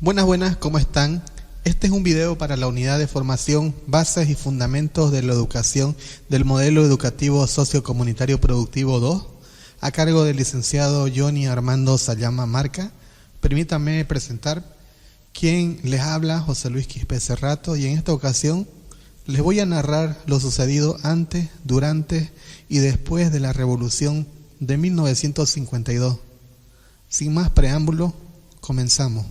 Buenas, ¿cómo están? Este es un video para la unidad de formación Bases y Fundamentos de la Educación del Modelo Educativo Sociocomunitario Productivo 2, a cargo del licenciado Johnny Armando Sayama Marca. Permítanme presentar quien les habla, José Luis Quispe Cerrato, y en esta ocasión les voy a narrar lo sucedido antes, durante y después de la Revolución de 1952. Sin más preámbulo, comenzamos.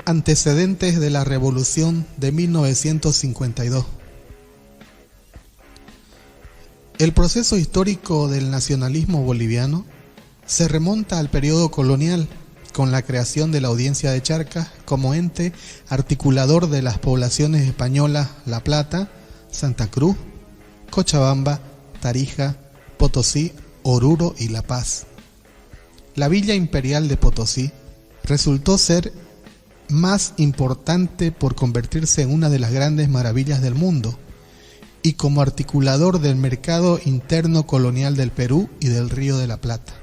Antecedentes de la Revolución de 1952. El proceso histórico del nacionalismo boliviano se remonta al periodo colonial, con la creación de la Audiencia de Charcas como ente articulador de las poblaciones españolas La Plata, Santa Cruz, Cochabamba, Tarija, Potosí, Oruro y La Paz. La Villa Imperial de Potosí resultó ser más importante por convertirse en una de las grandes maravillas del mundo y como articulador del mercado interno colonial del Perú y del Río de la Plata.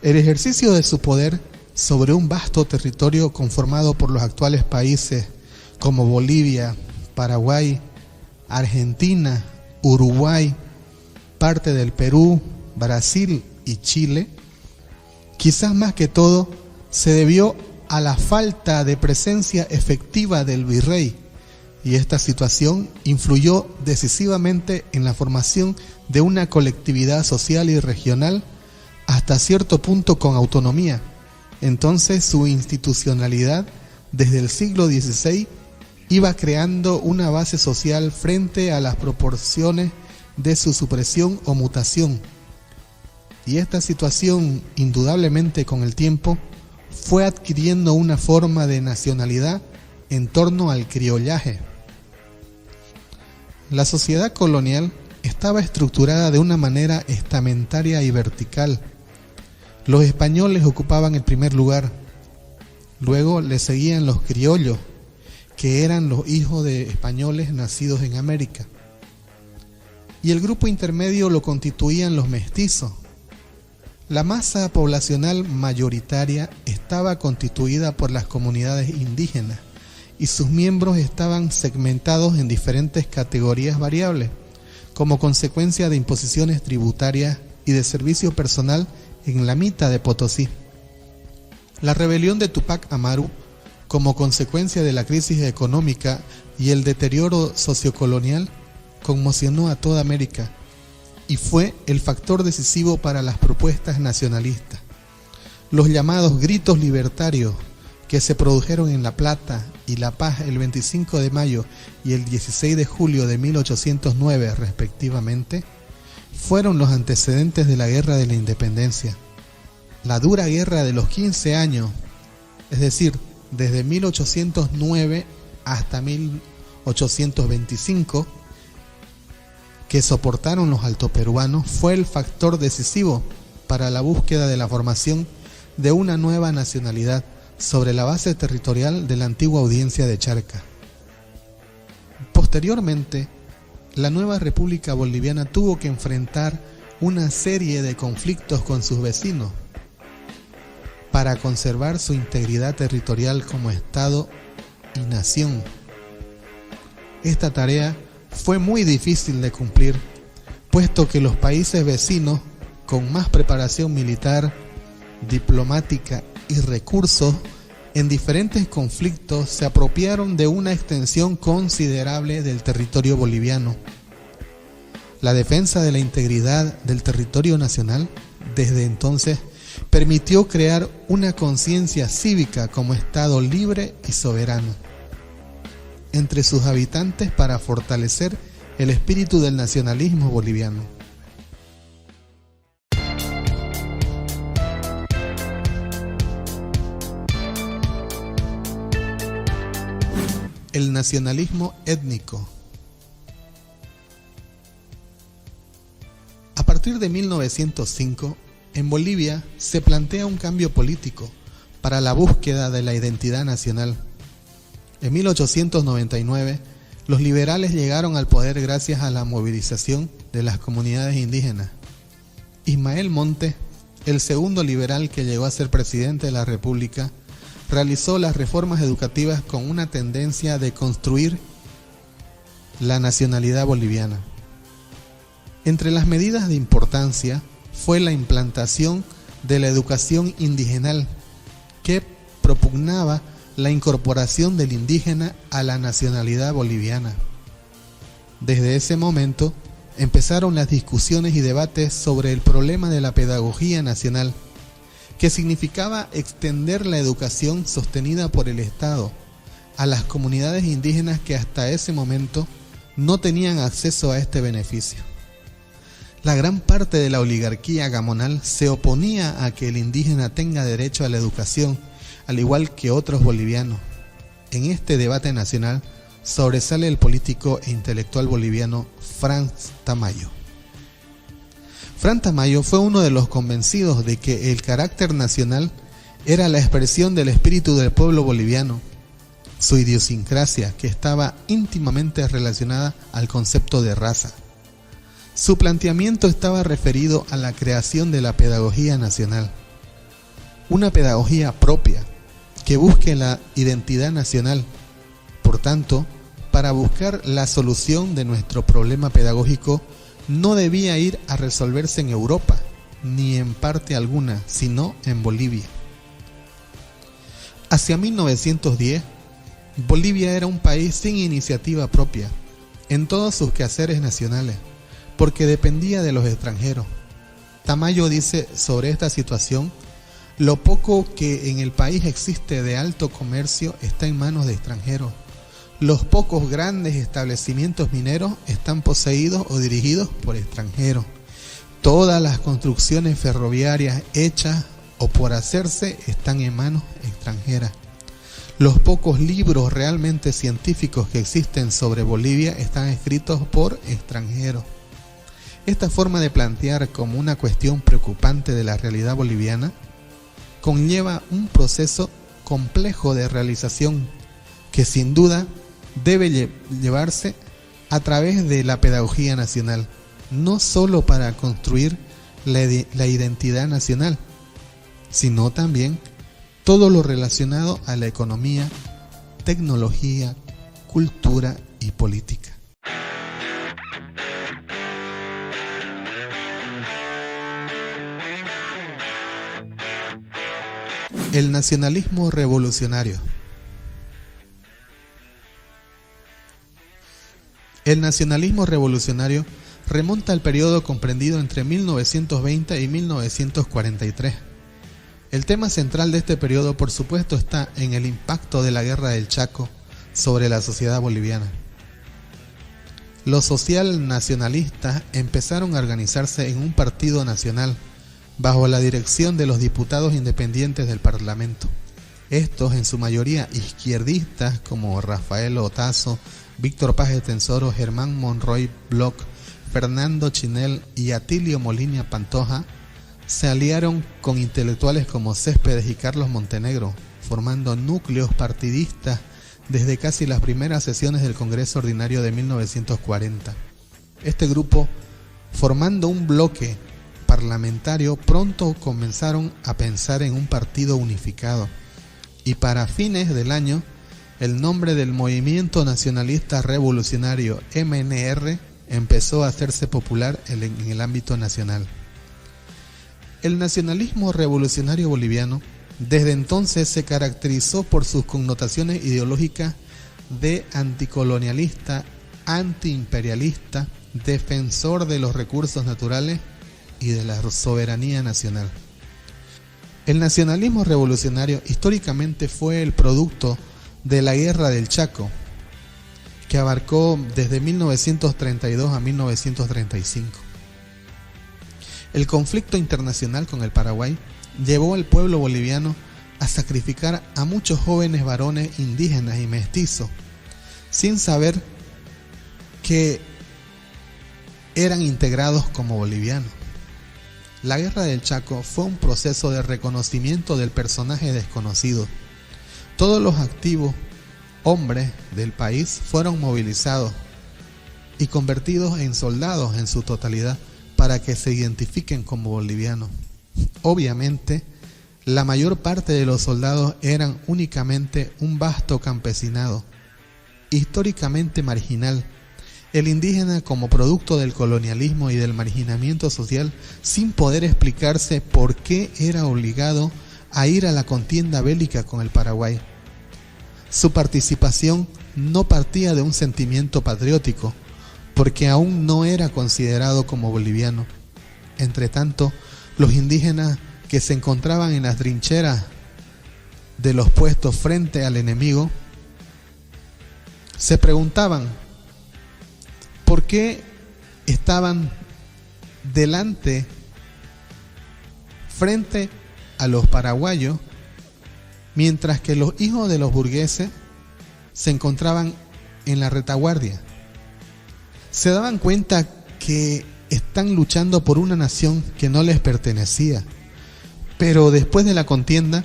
El ejercicio de su poder sobre un vasto territorio conformado por los actuales países como Bolivia, Paraguay, Argentina, Uruguay, parte del Perú, Brasil y Chile, quizás más que todo se debió a la falta de presencia efectiva del virrey, y esta situación influyó decisivamente en la formación de una colectividad social y regional hasta cierto punto con autonomía. Entonces su institucionalidad desde el siglo XVI iba creando una base social frente a las proporciones de su supresión o mutación, y esta situación indudablemente con el tiempo fue adquiriendo una forma de nacionalidad en torno al criollaje. La sociedad colonial estaba estructurada de una manera estamentaria y vertical. Los españoles ocupaban el primer lugar, luego le seguían los criollos, que eran los hijos de españoles nacidos en América, y el grupo intermedio lo constituían los mestizos. La masa poblacional mayoritaria estaba constituida por las comunidades indígenas y sus miembros estaban segmentados en diferentes categorías variables como consecuencia de imposiciones tributarias y de servicio personal en la mitad de Potosí. La rebelión de Tupac Amaru, como consecuencia de la crisis económica y el deterioro sociocolonial, conmocionó a toda América y fue el factor decisivo para las propuestas nacionalistas. Los llamados gritos libertarios que se produjeron en La Plata y La Paz el 25 de mayo y el 16 de julio de 1809 respectivamente, fueron los antecedentes de la Guerra de la Independencia. La dura guerra de los 15 años, es decir, desde 1809 hasta 1825, que soportaron los altoperuanos, fue el factor decisivo para la búsqueda de la formación de una nueva nacionalidad sobre la base territorial de la antigua Audiencia de Charcas. Posteriormente, la nueva República Boliviana tuvo que enfrentar una serie de conflictos con sus vecinos para conservar su integridad territorial como Estado y nación. Esta tarea fue muy difícil de cumplir, puesto que los países vecinos, con más preparación militar, diplomática y recursos, en diferentes conflictos se apropiaron de una extensión considerable del territorio boliviano. La defensa de la integridad del territorio nacional, desde entonces, permitió crear una conciencia cívica como Estado libre y soberano entre sus habitantes para fortalecer el espíritu del nacionalismo boliviano. El nacionalismo étnico. partir de 1905, en Bolivia se plantea un cambio político para la búsqueda de la identidad nacional. En 1899, los liberales llegaron al poder gracias a la movilización de las comunidades indígenas. Ismael Montes, el segundo liberal que llegó a ser presidente de la República, realizó las reformas educativas con una tendencia de construir la nacionalidad boliviana. Entre las medidas de importancia fue la implantación de la educación indigenal, que propugnaba la incorporación del indígena a la nacionalidad boliviana. Desde ese momento empezaron las discusiones y debates sobre el problema de la pedagogía nacional, que significaba extender la educación sostenida por el Estado a las comunidades indígenas que hasta ese momento no tenían acceso a este beneficio. La gran parte de la oligarquía gamonal se oponía a que el indígena tenga derecho a la educación, al igual que otros bolivianos. En este debate nacional sobresale el político e intelectual boliviano Franz Tamayo. Franz Tamayo fue uno de los convencidos de que el carácter nacional era la expresión del espíritu del pueblo boliviano, su idiosincrasia, que estaba íntimamente relacionada al concepto de raza. Su planteamiento estaba referido a la creación de la pedagogía nacional, una pedagogía propia que busque la identidad nacional. Por tanto, para buscar la solución de nuestro problema pedagógico, no debía ir a resolverse en Europa, ni en parte alguna, sino en Bolivia. Hacia 1910, Bolivia era un país sin iniciativa propia en todos sus quehaceres nacionales, porque dependía de los extranjeros. Tamayo dice sobre esta situación: lo poco que en el país existe de alto comercio está en manos de extranjeros. Los pocos grandes establecimientos mineros están poseídos o dirigidos por extranjeros. Todas las construcciones ferroviarias hechas o por hacerse están en manos extranjeras. Los pocos libros realmente científicos que existen sobre Bolivia están escritos por extranjeros. Esta forma de plantear como una cuestión preocupante de la realidad boliviana conlleva un proceso complejo de realización que sin duda debe llevarse a través de la pedagogía nacional, no solo para construir la identidad nacional, sino también todo lo relacionado a la economía, tecnología, cultura y política. El nacionalismo revolucionario. El nacionalismo revolucionario remonta al periodo comprendido entre 1920 y 1943. El tema central de este periodo, por supuesto, está en el impacto de la Guerra del Chaco sobre la sociedad boliviana. Los social nacionalistas empezaron a organizarse en un partido nacional bajo la dirección de los diputados independientes del Parlamento. Estos, en su mayoría izquierdistas, como Rafael Otazo, Víctor Paz Estenssoro, Germán Monroy Bloch, Fernando Chinel y Atilio Molina Pantoja, se aliaron con intelectuales como Céspedes y Carlos Montenegro, formando núcleos partidistas desde casi las primeras sesiones del Congreso Ordinario de 1940. Este grupo, formando un bloque parlamentario, pronto comenzaron a pensar en un partido unificado, y para fines del año el nombre del Movimiento Nacionalista Revolucionario MNR empezó a hacerse popular en el ámbito nacional. El nacionalismo revolucionario boliviano desde entonces se caracterizó por sus connotaciones ideológicas de anticolonialista, antiimperialista, defensor de los recursos naturales y de la soberanía nacional. El nacionalismo revolucionario históricamente fue el producto de la Guerra del Chaco, que abarcó desde 1932 a 1935. El conflicto internacional con el Paraguay llevó al pueblo boliviano a sacrificar a muchos jóvenes varones indígenas y mestizos, sin saber que eran integrados como bolivianos. La Guerra del Chaco fue un proceso de reconocimiento del personaje desconocido. Todos los activos hombres del país fueron movilizados y convertidos en soldados en su totalidad para que se identifiquen como bolivianos. Obviamente, la mayor parte de los soldados eran únicamente un vasto campesinado, históricamente marginal. El indígena como producto del colonialismo y del marginamiento social, sin poder explicarse por qué era obligado a ir a la contienda bélica con el Paraguay. Su participación no partía de un sentimiento patriótico, porque aún no era considerado como boliviano. Entre tanto, los indígenas que se encontraban en las trincheras de los puestos frente al enemigo se preguntaban por qué estaban delante, frente a los paraguayos, mientras que los hijos de los burgueses se encontraban en la retaguardia. Se daban cuenta que están luchando por una nación que no les pertenecía, pero después de la contienda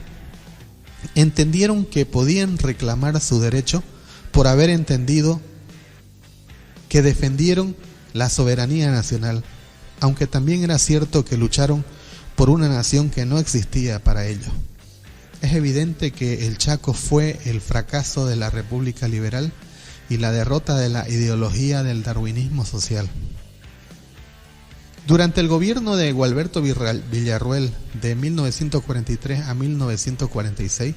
entendieron que podían reclamar su derecho por haber entendido que defendieron la soberanía nacional, aunque también era cierto que lucharon por una nación que no existía para ellos. Es evidente que el Chaco fue el fracaso de la República Liberal y la derrota de la ideología del darwinismo social. Durante el gobierno de Gualberto Villarroel de 1943 a 1946,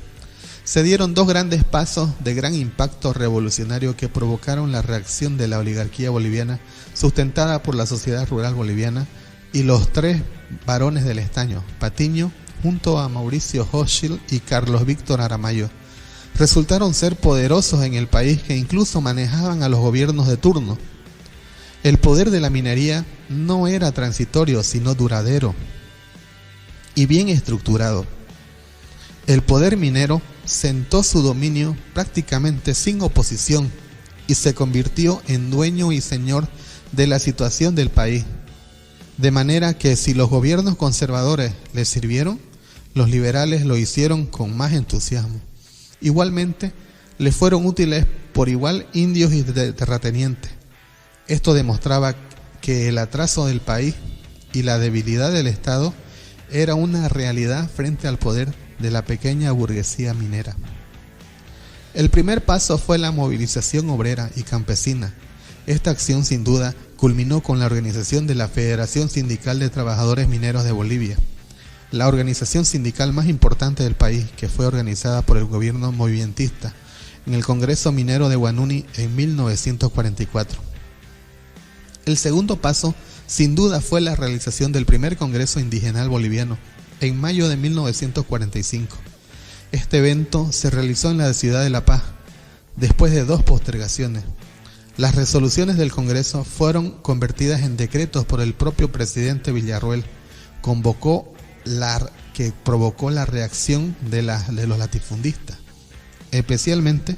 se dieron dos grandes pasos de gran impacto revolucionario que provocaron la reacción de la oligarquía boliviana sustentada por la sociedad rural boliviana y los tres varones del estaño, Patiño, junto a Mauricio Hochschild y Carlos Víctor Aramayo. Resultaron ser poderosos en el país que incluso manejaban a los gobiernos de turno. El poder de la minería no era transitorio, sino duradero y bien estructurado. El poder minero sentó su dominio prácticamente sin oposición y se convirtió en dueño y señor de la situación del país, de manera que si los gobiernos conservadores les sirvieron, los liberales lo hicieron con más entusiasmo. Igualmente, les fueron útiles por igual indios y terratenientes. Esto demostraba que el atraso del país y la debilidad del Estado era una realidad frente al poder de la pequeña burguesía minera. El primer paso fue la movilización obrera y campesina. Esta acción sin duda culminó con la organización de la Federación Sindical de Trabajadores Mineros de Bolivia, la organización sindical más importante del país, que fue organizada por el gobierno movimentista en el Congreso Minero de Huanuni en 1944. El segundo paso sin duda fue la realización del primer Congreso Indigenal Boliviano en mayo de 1945. Este evento se realizó en la ciudad de La Paz, después de dos postergaciones. Las resoluciones del Congreso fueron convertidas en decretos por el propio presidente Villarroel, que provocó la reacción de los latifundistas, especialmente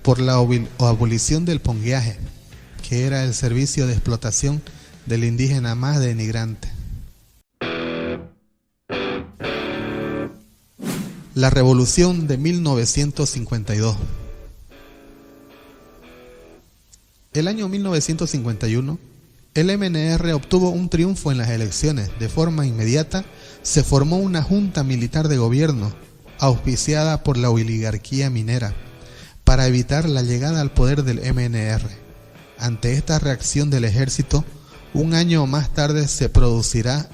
por la abolición del pongueaje, que era el servicio de explotación del indígena más denigrante. La Revolución de 1952. El año 1951, el MNR obtuvo un triunfo en las elecciones. De forma inmediata, se formó una junta militar de gobierno, auspiciada por la oligarquía minera, para evitar la llegada al poder del MNR. Ante esta reacción del ejército, un año más tarde se producirá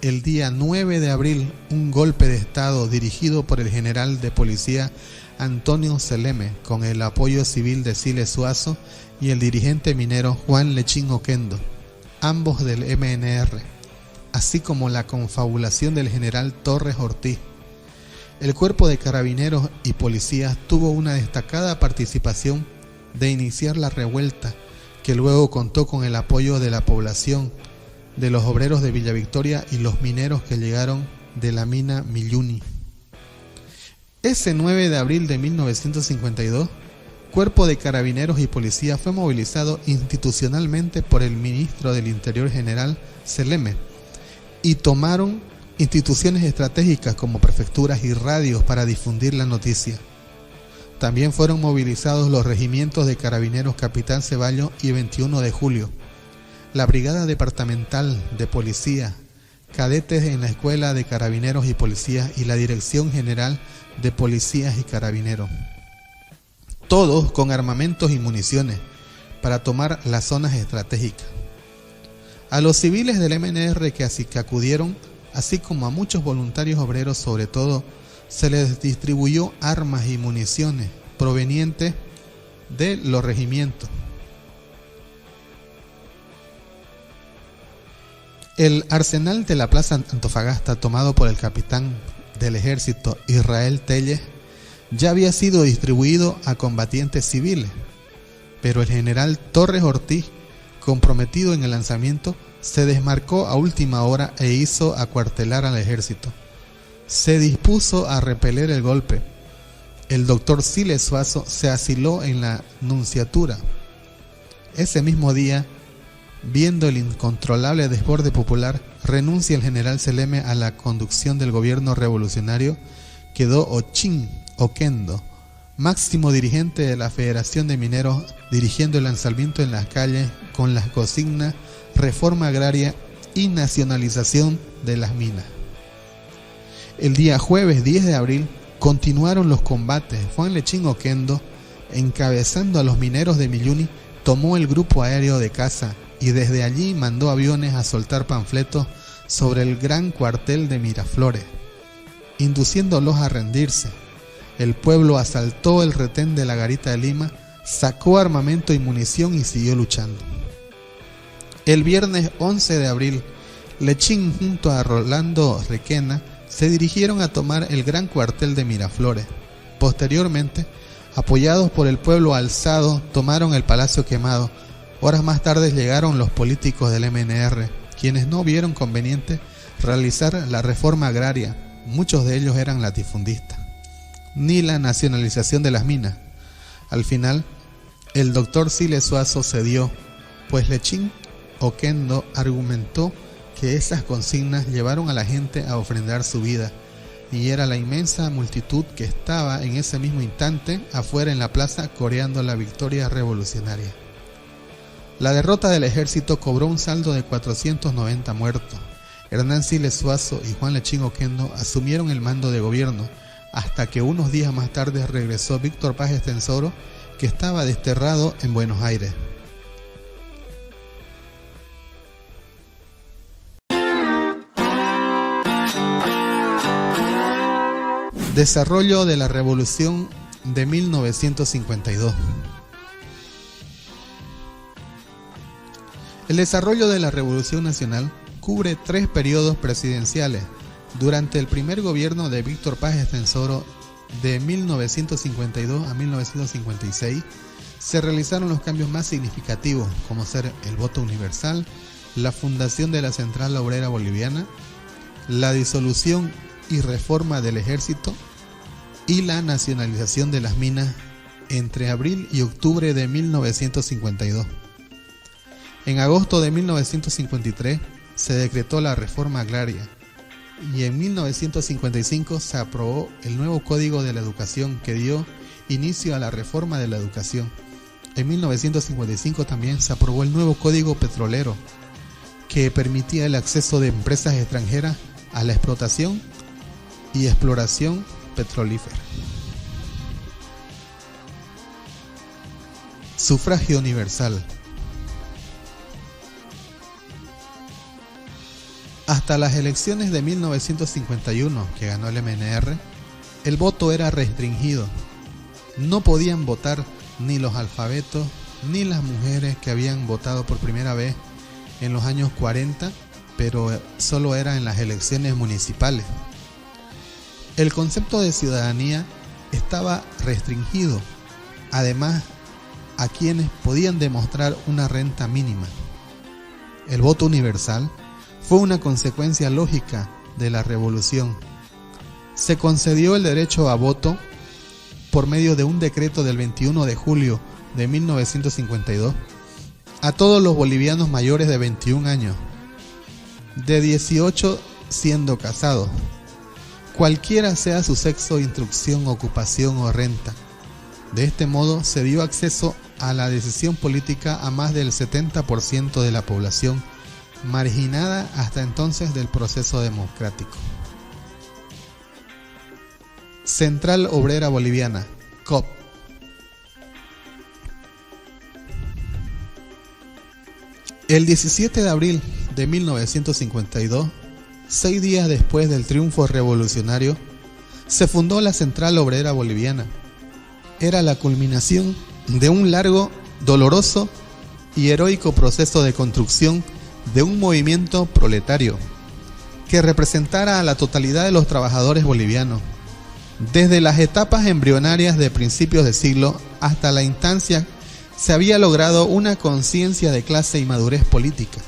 el día 9 de abril un golpe de Estado dirigido por el general de policía Antonio Seleme, con el apoyo civil de Siles Suazo y el dirigente minero Juan Lechín Oquendo, ambos del MNR, así como la confabulación del general Torres Ortiz. El cuerpo de carabineros y policías tuvo una destacada participación de iniciar la revuelta, que luego contó con el apoyo de la población, de los obreros de Villa Victoria y los mineros que llegaron de la mina Milluni. Ese 9 de abril de 1952, Cuerpo de Carabineros y Policía fue movilizado institucionalmente por el ministro del Interior general Seleme y tomaron instituciones estratégicas como prefecturas y radios para difundir la noticia. También fueron movilizados los regimientos de Carabineros Capitán Ceballos y 21 de Julio, la Brigada Departamental de Policía, cadetes en la Escuela de Carabineros y Policías y la Dirección General de Policías y Carabineros, todos con armamentos y municiones para tomar las zonas estratégicas. A los civiles del MNR que acudieron, así como a muchos voluntarios obreros sobre todo, se les distribuyó armas y municiones provenientes de los regimientos. El arsenal de la Plaza Antofagasta, tomado por el capitán del ejército Israel Telles, ya había sido distribuido a combatientes civiles, pero el general Torres Ortiz, comprometido en el lanzamiento, se desmarcó a última hora e hizo acuartelar al ejército. Se dispuso a repeler el golpe. El doctor Siles Suazo se asiló en la nunciatura. Ese mismo día, viendo el incontrolable desborde popular, renuncia el general Seleme a la conducción del gobierno revolucionario. Quedó Ochín Oquendo, máximo dirigente de la Federación de Mineros, dirigiendo el lanzamiento en las calles con las consignas reforma agraria y nacionalización de las minas. El día jueves 10 de abril continuaron los combates. Juan Lechín Oquendo, encabezando a los mineros de Milluni, tomó el grupo aéreo de caza y desde allí mandó aviones a soltar panfletos sobre el gran cuartel de Miraflores, induciéndolos a rendirse. El pueblo asaltó el retén de la garita de Lima, sacó armamento y munición y siguió luchando. El viernes 11 de abril, Lechín junto a Rolando Requena se dirigieron a tomar el gran cuartel de Miraflores. Posteriormente, apoyados por el pueblo alzado, tomaron el Palacio Quemado. Horas más tarde llegaron los políticos del MNR, quienes no vieron conveniente realizar la reforma agraria, muchos de ellos eran latifundistas, ni la nacionalización de las minas. Al final, el doctor Siles Suazo cedió, pues Lechín Oquendo argumentó que esas consignas llevaron a la gente a ofrendar su vida, y era la inmensa multitud que estaba en ese mismo instante afuera en la plaza coreando la victoria revolucionaria. La derrota del ejército cobró un saldo de 490 muertos. Hernán Siles Suazo y Juan Lechín Oquendo asumieron el mando de gobierno, hasta que unos días más tarde regresó Víctor Paz Estenssoro, que estaba desterrado en Buenos Aires. Desarrollo de la Revolución de 1952. El desarrollo de la Revolución Nacional cubre 3 periodos presidenciales. Durante el primer gobierno de Víctor Paz Estenssoro, de 1952 a 1956, se realizaron los cambios más significativos, como ser el voto universal, la fundación de la Central Obrera Boliviana, la disolución y reforma del ejército y la nacionalización de las minas entre abril y octubre de 1952. En agosto de 1953 se decretó la reforma agraria y en 1955 se aprobó el nuevo Código de la Educación que dio inicio a la reforma de la educación. En 1955 también se aprobó el nuevo Código Petrolero que permitía el acceso de empresas extranjeras a la explotación y exploración petrolífera. Sufragio universal. Hasta las elecciones de 1951, que ganó el MNR, el voto era restringido. No podían votar ni los alfabetos ni las mujeres que habían votado por primera vez en los años 40, pero solo era en las elecciones municipales. El concepto de ciudadanía estaba restringido, además a quienes podían demostrar una renta mínima. El voto universal fue una consecuencia lógica de la revolución. Se concedió el derecho a voto por medio de un decreto del 21 de julio de 1952 a todos los bolivianos mayores de 21 años. de 18 siendo casado, cualquiera sea su sexo, instrucción, ocupación o renta. De este modo se dio acceso a la decisión política a más del 70% de la población, marginada hasta entonces del proceso democrático. Central Obrera Boliviana, COP. El 17 de abril de 1952, 6 días después del triunfo revolucionario, se fundó la Central Obrera Boliviana. Era la culminación de un largo, doloroso y heroico proceso de construcción de un movimiento proletario que representara a la totalidad de los trabajadores bolivianos, desde las etapas embrionarias de principios de siglo hasta la instancia. Se había logrado una conciencia de clase y madurez política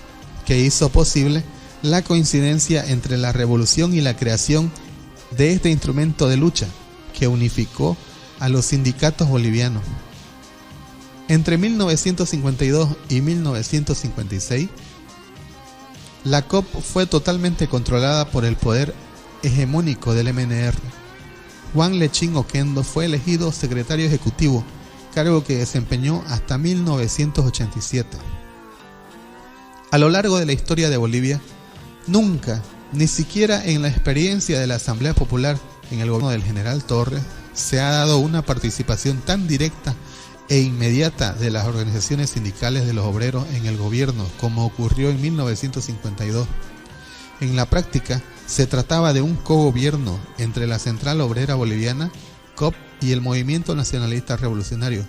que hizo posible la coincidencia entre la revolución y la creación de este instrumento de lucha que unificó a los sindicatos bolivianos. Entre 1952 y 1956, la COP fue totalmente controlada por el poder hegemónico del MNR. Juan Lechín Oquendo fue elegido secretario ejecutivo, cargo que desempeñó hasta 1987. A lo largo de la historia de Bolivia, nunca, ni siquiera en la experiencia de la Asamblea Popular en el gobierno del general Torres, se ha dado una participación tan directa e inmediata de las organizaciones sindicales de los obreros en el gobierno como ocurrió en 1952. En la práctica, se trataba de un cogobierno entre la Central Obrera Boliviana, COP, y el Movimiento Nacionalista Revolucionario,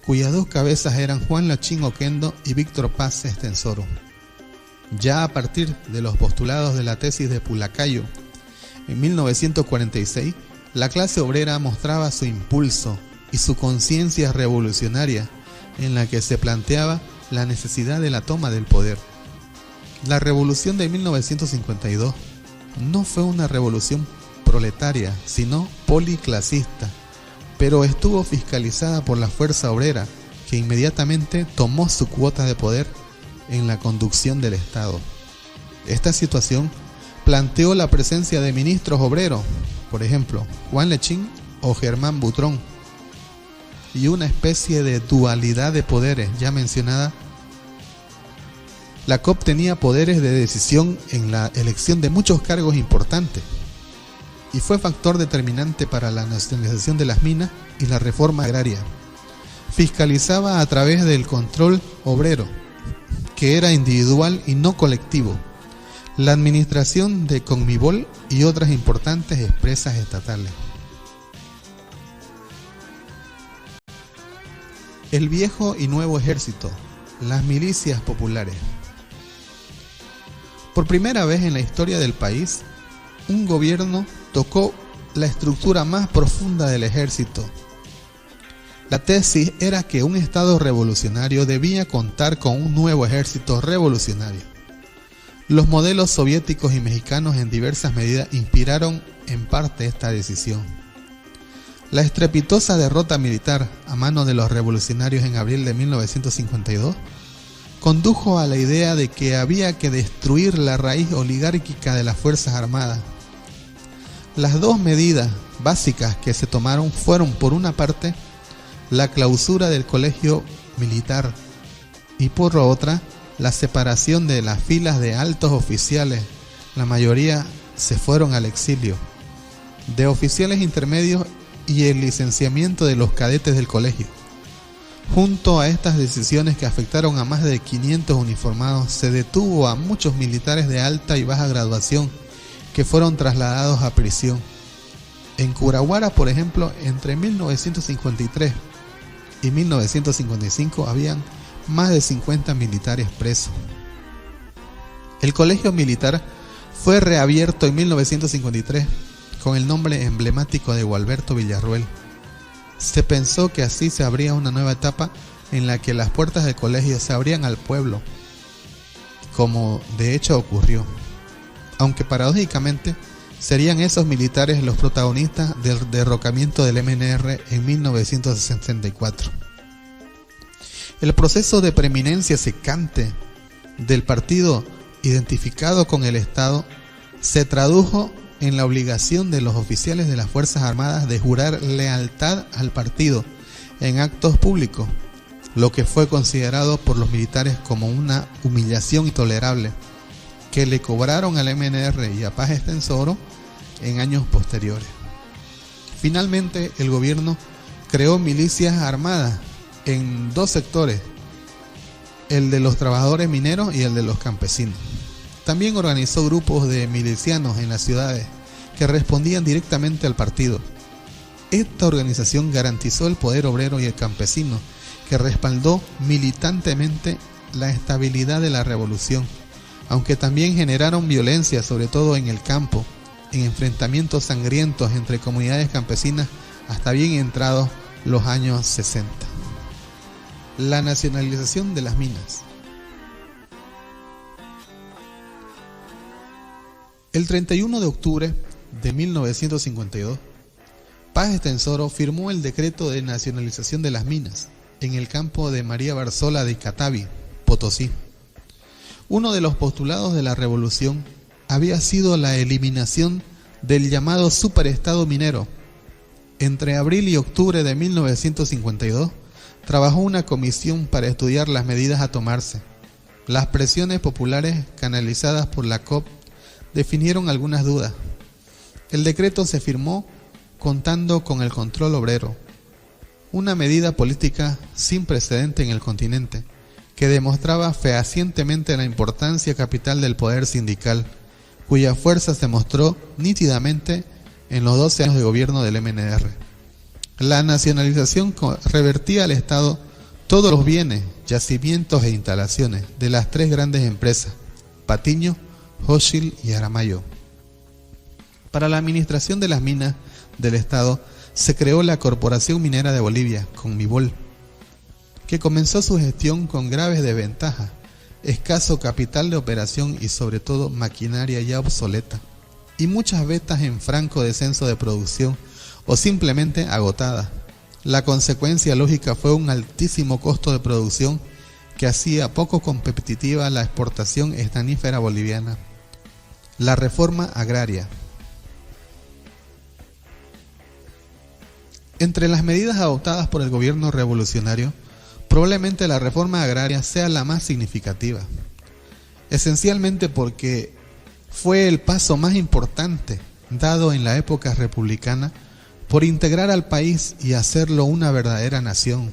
cuyas dos cabezas eran Juan Lechín Oquendo y Víctor Paz Estenssoro. Ya a partir de los postulados de la tesis de Pulacayo, en 1946, la clase obrera mostraba su impulso y su conciencia revolucionaria, en la que se planteaba la necesidad de la toma del poder. La revolución de 1952 no fue una revolución proletaria, sino policlasista, pero estuvo fiscalizada por la fuerza obrera, que inmediatamente tomó su cuota de poder en la conducción del Estado. Esta situación planteó la presencia de ministros obreros, por ejemplo, Juan Lechín o Germán Butrón, y una especie de dualidad de poderes ya mencionada. La COP tenía poderes de decisión en la elección de muchos cargos importantes y fue factor determinante para la nacionalización de las minas y la reforma agraria. Fiscalizaba a través del control obrero, que era individual y no colectivo, la administración de Conmebol y otras importantes empresas estatales. El viejo y nuevo ejército, las milicias populares. Por primera vez en la historia del país, un gobierno tocó la estructura más profunda del ejército. La tesis era que un Estado revolucionario debía contar con un nuevo ejército revolucionario. Los modelos soviéticos y mexicanos en diversas medidas inspiraron en parte esta decisión. La estrepitosa derrota militar a manos de los revolucionarios en abril de 1952 condujo a la idea de que había que destruir la raíz oligárquica de las Fuerzas Armadas. Las dos medidas básicas que se tomaron fueron, por una parte, la clausura del colegio militar y por otra, la separación de las filas de altos oficiales. La mayoría se fueron al exilio, de oficiales intermedios y el licenciamiento de los cadetes del colegio. Junto a estas decisiones que afectaron a más de 500 uniformados, se detuvo a muchos militares de alta y baja graduación que fueron trasladados a prisión. En Curahuara, por ejemplo, entre 1953 y 1955 habían más de 50 militares presos. El colegio militar fue reabierto en 1953 con el nombre emblemático de Gualberto Villarroel. Se pensó que así se abría una nueva etapa en la que las puertas del colegio se abrían al pueblo, como de hecho ocurrió, aunque paradójicamente serían esos militares los protagonistas del derrocamiento del MNR en 1964. El proceso de preeminencia secante del partido identificado con el Estado, se tradujo en la obligación de los oficiales de las Fuerzas Armadas de jurar lealtad al partido en actos públicos, lo que fue considerado por los militares como una humillación intolerable que le cobraron al MNR y a Paz Estenssoro en años posteriores. Finalmente, el gobierno creó milicias armadas en dos sectores, el de los trabajadores mineros y el de los campesinos. También organizó grupos de milicianos en las ciudades que respondían directamente al partido. Esta organización garantizó el poder obrero y el campesino, que respaldó militantemente la estabilidad de la revolución, aunque también generaron violencia, sobre todo en el campo, en enfrentamientos sangrientos entre comunidades campesinas hasta bien entrados los años 60. La nacionalización de las minas. El 31 de octubre de 1952, Paz Estenssoro firmó el decreto de nacionalización de las minas en el campo de María Barzola de Catavi, Potosí. Uno de los postulados de la revolución había sido la eliminación del llamado superestado minero. Entre abril y octubre de 1952, trabajó una comisión para estudiar las medidas a tomarse. Las presiones populares canalizadas por la COP definieron algunas dudas. El decreto se firmó contando con el control obrero, una medida política sin precedente en el continente, que demostraba fehacientemente la importancia capital del poder sindical, cuya fuerza se mostró nítidamente en los 12 años de gobierno del MNR. La nacionalización revertía al Estado todos los bienes, yacimientos e instalaciones de las tres grandes empresas, Patiño, Hochschild y Aramayo. Para la administración de las minas del Estado se creó la Corporación Minera de Bolivia, Conmibol, que comenzó su gestión con graves desventajas, escaso capital de operación y sobre todo maquinaria ya obsoleta, y muchas vetas en franco descenso de producción o simplemente agotadas. La consecuencia lógica fue un altísimo costo de producción que hacía poco competitiva la exportación estanífera boliviana. La reforma agraria. Entre las medidas adoptadas por el gobierno revolucionario, probablemente la reforma agraria sea la más significativa, esencialmente porque fue el paso más importante dado en la época republicana por integrar al país y hacerlo una verdadera nación.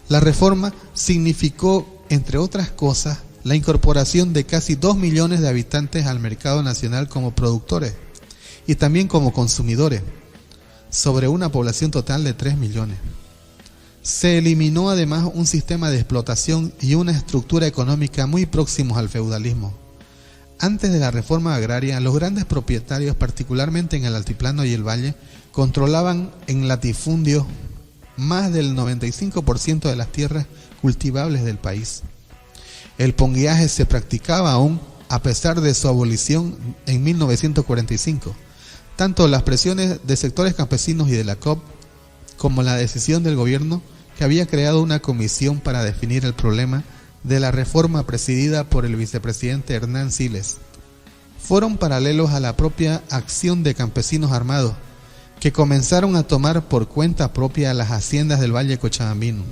La reforma significó, entre otras cosas, la incorporación de casi 2 millones de habitantes al mercado nacional como productores y también como consumidores, sobre una población total de 3 millones. Se eliminó además un sistema de explotación y una estructura económica muy próximos al feudalismo. Antes de la reforma agraria, los grandes propietarios, particularmente en el altiplano y el valle, controlaban en latifundio más del 95% de las tierras cultivables del país. El pongueaje se practicaba aún a pesar de su abolición en 1945. Tanto las presiones de sectores campesinos y de la COP como la decisión del gobierno, que había creado una comisión para definir el problema de la reforma presidida por el vicepresidente Hernán Siles, fueron paralelos a la propia acción de campesinos armados que comenzaron a tomar por cuenta propia las haciendas del Valle Cochabambino.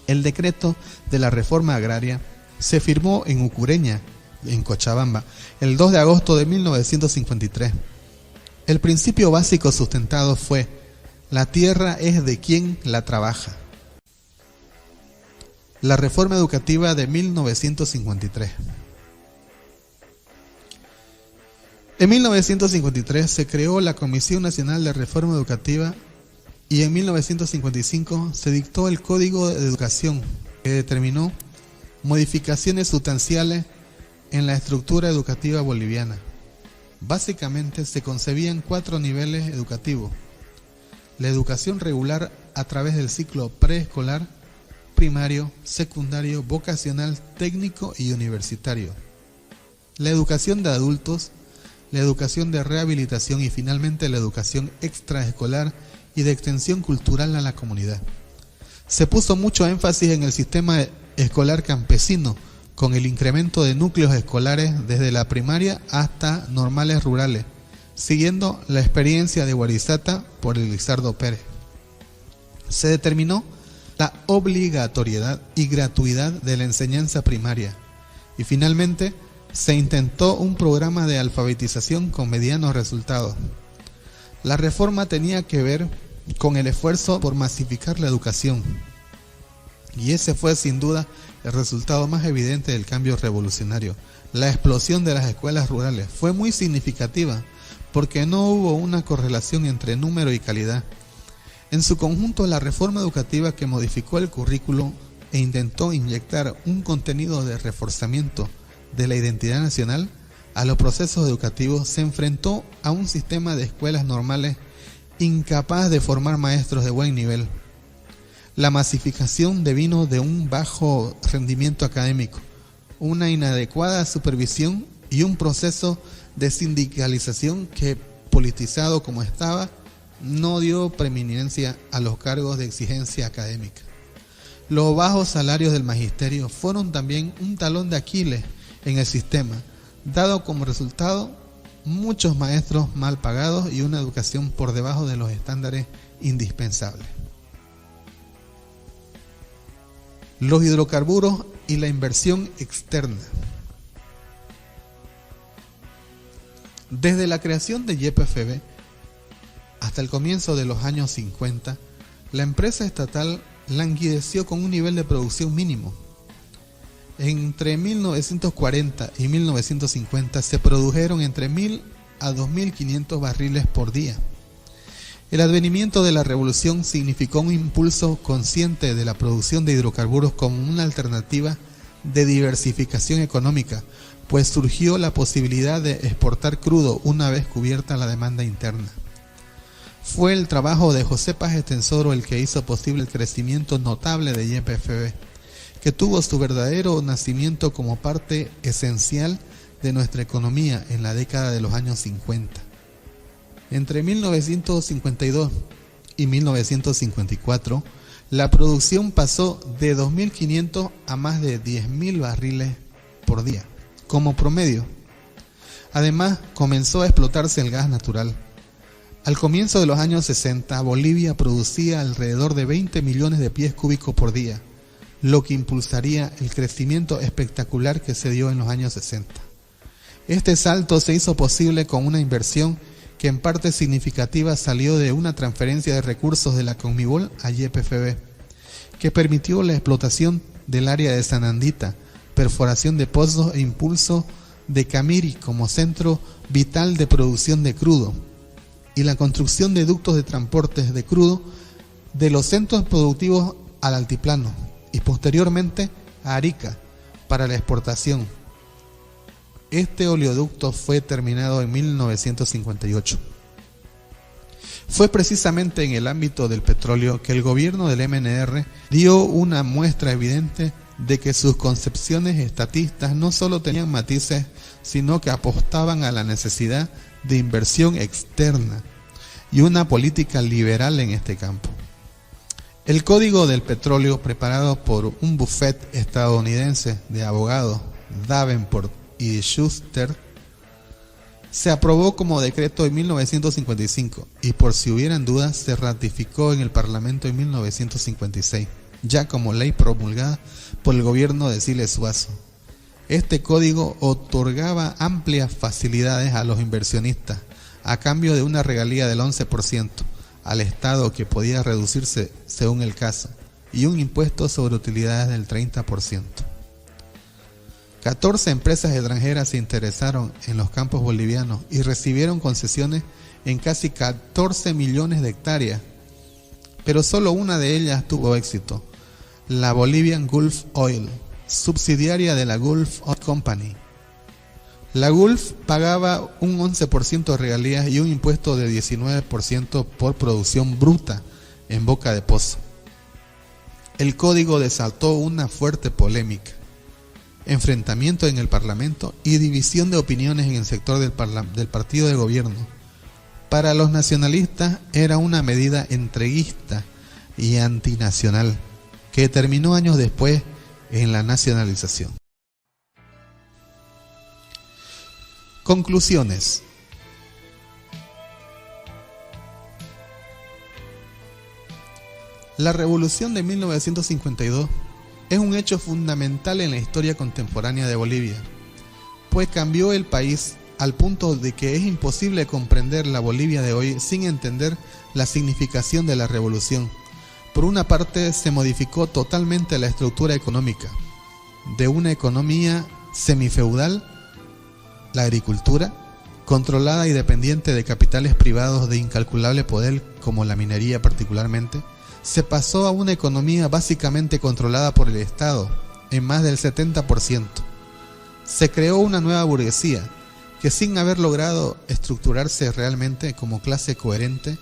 El decreto de la reforma agraria se firmó en Ucureña, en Cochabamba, el 2 de agosto de 1953. El principio básico sustentado fue: la tierra es de quien la trabaja. La reforma educativa de 1953. En 1953 se creó la Comisión Nacional de Reforma Educativa y en 1955 se dictó el Código de Educación, que determinó modificaciones sustanciales en la estructura educativa boliviana. Básicamente se concebían 4 niveles educativos: la educación regular a través del ciclo preescolar, primario, secundario, vocacional, técnico y universitario; la educación de adultos, la educación de rehabilitación y finalmente la educación extraescolar y de extensión cultural a la comunidad. Se puso mucho énfasis en el sistema escolar campesino con el incremento de núcleos escolares desde la primaria hasta normales rurales, siguiendo la experiencia de Guarizata por el Lizardo Pérez. Se determinó la obligatoriedad y gratuidad de la enseñanza primaria y finalmente se intentó un programa de alfabetización con medianos resultados. La reforma tenía que ver con el esfuerzo por masificar la educación y ese fue sin duda el resultado más evidente del cambio revolucionario. La explosión de las escuelas rurales fue muy significativa porque no hubo una correlación entre número y calidad. En su conjunto, la reforma educativa que modificó el currículo e intentó inyectar un contenido de reforzamiento de la identidad nacional a los procesos educativos se enfrentó a un sistema de escuelas normales incapaz de formar maestros de buen nivel. La masificación devino de un bajo rendimiento académico, una inadecuada supervisión y un proceso de sindicalización que, politizado como estaba, no dio preeminencia a los cargos de exigencia académica. Los bajos salarios del magisterio fueron también un talón de Aquiles en el sistema, dado como resultado muchos maestros mal pagados y una educación por debajo de los estándares indispensables. Los hidrocarburos y la inversión externa. Desde la creación de YPFB hasta el comienzo de los años 50, la empresa estatal languideció con un nivel de producción mínimo. Entre 1940 y 1950 se produjeron entre 1.000 a 2.500 barriles por día. El advenimiento de la revolución significó un impulso consciente de la producción de hidrocarburos como una alternativa de diversificación económica, pues surgió la posibilidad de exportar crudo una vez cubierta la demanda interna. Fue el trabajo de José Páez Tensoro el que hizo posible el crecimiento notable de YPFB, que tuvo su verdadero nacimiento como parte esencial de nuestra economía en la década de los años 50. Entre 1952 y 1954, la producción pasó de 2.500 a más de 10.000 barriles por día, como promedio. Además, comenzó a explotarse el gas natural. Al comienzo de los años 60, Bolivia producía alrededor de 20 millones de pies cúbicos por día, lo que impulsaría el crecimiento espectacular que se dio en los años 60. Este salto se hizo posible con una inversión que en parte significativa salió de una transferencia de recursos de la Conmebol a YPFB, que permitió la explotación del área de Sanandita, perforación de pozos e impulso de Camiri como centro vital de producción de crudo, y la construcción de ductos de transportes de crudo de los centros productivos al altiplano y posteriormente a Arica para la exportación. Este oleoducto fue terminado en 1958. Fue precisamente en el ámbito del petróleo que el gobierno del MNR dio una muestra evidente de que sus concepciones estatistas no solo tenían matices, sino que apostaban a la necesidad de inversión externa y una política liberal en este campo. El Código del Petróleo, preparado por un bufete estadounidense de abogados, Davenport y Schuster, se aprobó como decreto en 1955 y, por si hubieran dudas, se ratificó en el Parlamento en 1956, ya como ley promulgada por el gobierno de Siles Suazo. Este código otorgaba amplias facilidades a los inversionistas a cambio de una regalía del 11% al Estado, que podía reducirse según el caso, y un impuesto sobre utilidades del 30%. 14 empresas extranjeras se interesaron en los campos bolivianos y recibieron concesiones en casi 14 millones de hectáreas, pero solo una de ellas tuvo éxito: la Bolivian Gulf Oil, subsidiaria de la Gulf Oil Company. La Gulf pagaba un 11% de regalías y un impuesto de 19% por producción bruta en boca de pozo. El código desató una fuerte polémica, enfrentamiento en el Parlamento y división de opiniones en el sector del partido de gobierno. Para los nacionalistas era una medida entreguista y antinacional que terminó años después en la nacionalización. Conclusiones. La Revolución de 1952 es un hecho fundamental en la historia contemporánea de Bolivia, pues cambió el país al punto de que es imposible comprender la Bolivia de hoy sin entender la significación de la revolución. Por una parte, se modificó totalmente la estructura económica, de una economía semifeudal, la agricultura, controlada y dependiente de capitales privados de incalculable poder, como la minería particularmente, se pasó a una economía básicamente controlada por el Estado, en más del 70%. Se creó una nueva burguesía, que sin haber logrado estructurarse realmente como clase coherente,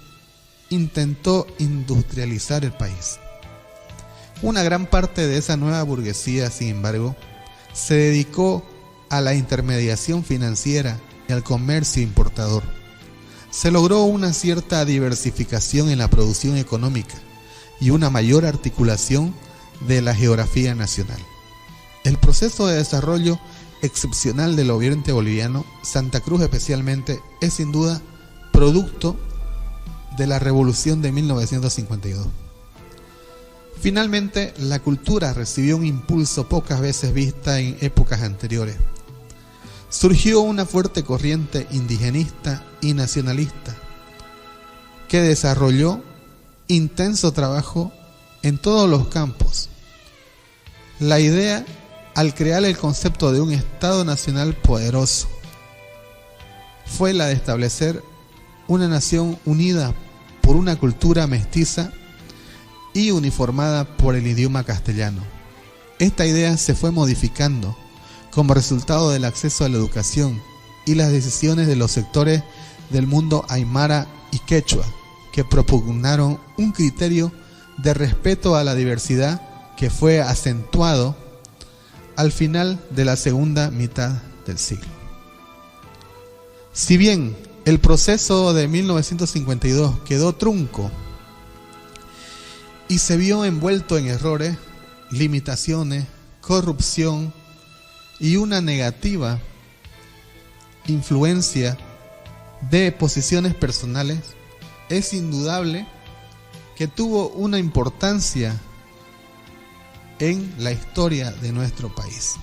intentó industrializar el país. Una gran parte de esa nueva burguesía, sin embargo, se dedicó a la intermediación financiera y al comercio importador. Se logró una cierta diversificación en la producción económica y una mayor articulación de la geografía nacional. El proceso de desarrollo excepcional del oriente boliviano, Santa Cruz especialmente, es sin duda producto de la Revolución de 1952. Finalmente, la cultura recibió un impulso pocas veces vista en épocas anteriores. Surgió una fuerte corriente indigenista y nacionalista que desarrolló intenso trabajo en todos los campos. La idea, al crear el concepto de un Estado nacional poderoso, fue la de establecer una nación unida por una cultura mestiza y uniformada por el idioma castellano. Esta idea se fue modificando como resultado del acceso a la educación y las decisiones de los sectores del mundo aymara y quechua, que propugnaron un criterio de respeto a la diversidad que fue acentuado al final de la segunda mitad del siglo. Si bien el proceso de 1952 quedó trunco y se vio envuelto en errores, limitaciones, corrupción y una negativa influencia de posiciones personales, es indudable que tuvo una importancia en la historia de nuestro país.